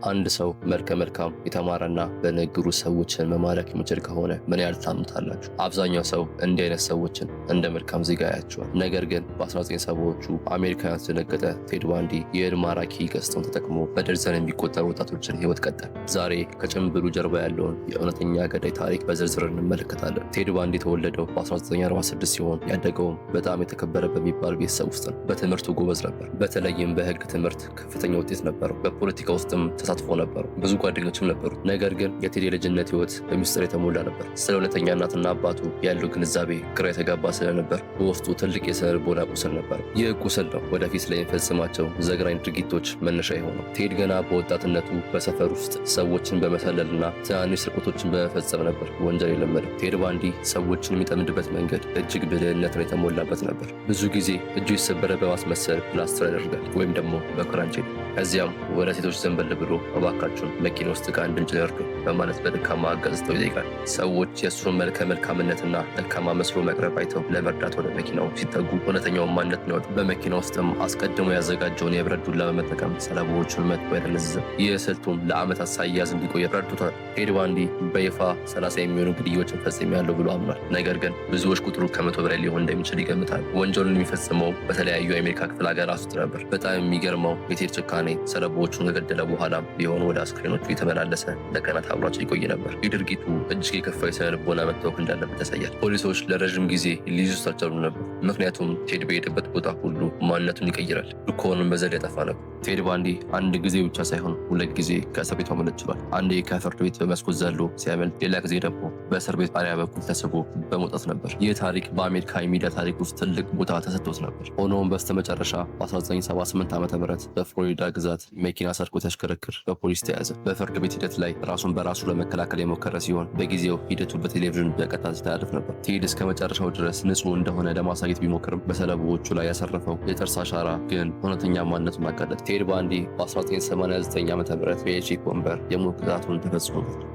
አንድ ሰው መልከ መልካም የተማረና በንግግሩ ሰዎችን መማረክ የሚችል ከሆነ ምን ያህል ታምኑታላችሁ? አብዛኛው ሰው እንዲህ አይነት ሰዎችን እንደ መልካም ዜጋ ያያቸዋል። ነገር ግን በ1970ዎቹ አሜሪካን ያስደነገጠ ቴድ ባንዲ ይህን ማራኪ ገጽታውን ተጠቅሞ በደርዘን የሚቆጠሩ ወጣቶችን ሕይወት ቀጠለ። ዛሬ ከጭምብሉ ጀርባ ያለውን የእውነተኛ ገዳይ ታሪክ በዝርዝር እንመለከታለን። ቴድ ባንዲ የተወለደው በ1946 ሲሆን ያደገውም በጣም የተከበረ በሚባል ቤተሰብ ውስጥ ነው። በትምህርቱ ጎበዝ ነበር። በተለይም በሕግ ትምህርት ከፍተኛ ውጤት ነበረው። በፖለቲካ ውስጥም ተሳትፎ ነበሩ። ብዙ ጓደኞችም ነበሩ። ነገር ግን የቴዲ የልጅነት ህይወት በሚስጥር የተሞላ ነበር። ስለ እውነተኛ እናትና አባቱ ያለው ግንዛቤ ግራ የተጋባ ስለነበር በውስጡ ትልቅ የስነ ልቦና ቁስል ነበር። ይህ ቁስል ነው ወደፊት ላይ የሚፈጽማቸው ዘግናኝ ድርጊቶች መነሻ የሆነው። ቴድ ገና በወጣትነቱ በሰፈር ውስጥ ሰዎችን በመሰለልና ትናንሽ ስርቆቶችን በመፈጸም ነበር ወንጀል የለመደው። ቴድ ባንዲ ሰዎችን የሚጠምድበት መንገድ እጅግ ብልህነትን የተሞላበት ነበር። ብዙ ጊዜ እጁ የተሰበረ በማስመሰል ፕላስተር ያደርጋል ወይም ደግሞ በክራንች። ከዚያም ወደ ሴቶች ዘንበል ብሎ እባካችሁን መኪና ውስጥ ዕቃ እንድንጭን እርዱኝ በማለት በደካማ ገጽታው ይጠይቃል። ሰዎች የእሱን መልከ መልካምነትና ደካማ መስሎ መቅረብ አይተው ለመርዳት ወደ መኪናው ሲጠጉ እውነተኛውን ማንነት ነው። በመኪና ውስጥም አስቀድሞ ያዘጋጀውን የብረት ዱላ በመጠቀም ሰለባዎቹን መጥቶ ያደነዝዛል። ይህ ስልቱም ለዓመታት ሳይያዝ እንዲቆይ ረድቶታል። ቴድ ባንዲ በይፋ 30 የሚሆኑ ግድያዎችን ፈጽሜያለሁ ብሎ አምኗል። ነገር ግን ብዙዎች ቁጥሩ ከ100 በላይ ሊሆን እንደሚችል ይገምታል። ወንጀሉን የሚፈጽመው በተለያዩ የአሜሪካ ክፍለ ሀገራት ውስጥ ነበር። በጣም የሚገርመው የቴድ ጭካኔ ሰለባዎቹን ከገደለ በኋላም ቢሆን ወደ አስክሬኖቹ የተመላለሰ ለቀናት አብሯቸው ይቆይ ነበር። ይህ ድርጊቱ እጅግ የከፋ የስነ ልቦና መታወክ እንዳለበት ያሳያል። ፖሊሶች ለረዥም ጊዜ ሊይዙት አልቻሉም ነበር፣ ምክንያቱም ቴድ በሄደበት ቦታ ሁሉ ማንነቱን ይቀይራል። ዱካውንም በዘዴ ያጠፋ ነበር። ቴድ ባንዲ አንድ ጊዜ ብቻ ሳይሆን 2 ጊዜ ከእስር ቤት ማምለጥ ችሏል። አንዴ ከፍርድ ቤት በመስኮት ዘሎ ሲያመልጥ፣ ሌላ ጊዜ ደግሞ በእስር ቤት ጣሪያ በኩል ተስቦ በመውጣት ነበር። ይህ ታሪክ በአሜሪካ የሚዲያ ታሪክ ውስጥ ትልቅ ቦታ ተሰጥቶት ነበር። ሆኖም በስተመጨረሻ በ1978 ዓ.ም በፍሎሪዳ ግዛት መኪና ሰርቆ ሲያሽከረክር በፖሊስ ተያዘ። በፍርድ ቤት ሂደት ላይ ራሱን በራሱ ለመከላከል የሞከረ ሲሆን በጊዜው ሂደቱ በቴሌቪዥን በቀጥታ ሲተላለፍ ነበር። ቴድ እስከ መጨረሻው ድረስ ንጹህ እንደሆነ ለማሳየት ቢሞክርም በሰለባዎቹ ላይ ያሰረፈው የጥርስ አሻራ ግን እውነተኛ ማንነቱን አጋለጠ። ቴድ ባንዲ በ1989 ዓ.ም በኤሌክትሪክ ወንበር የሞት ቅጣቱን ተፈጽሞበታል።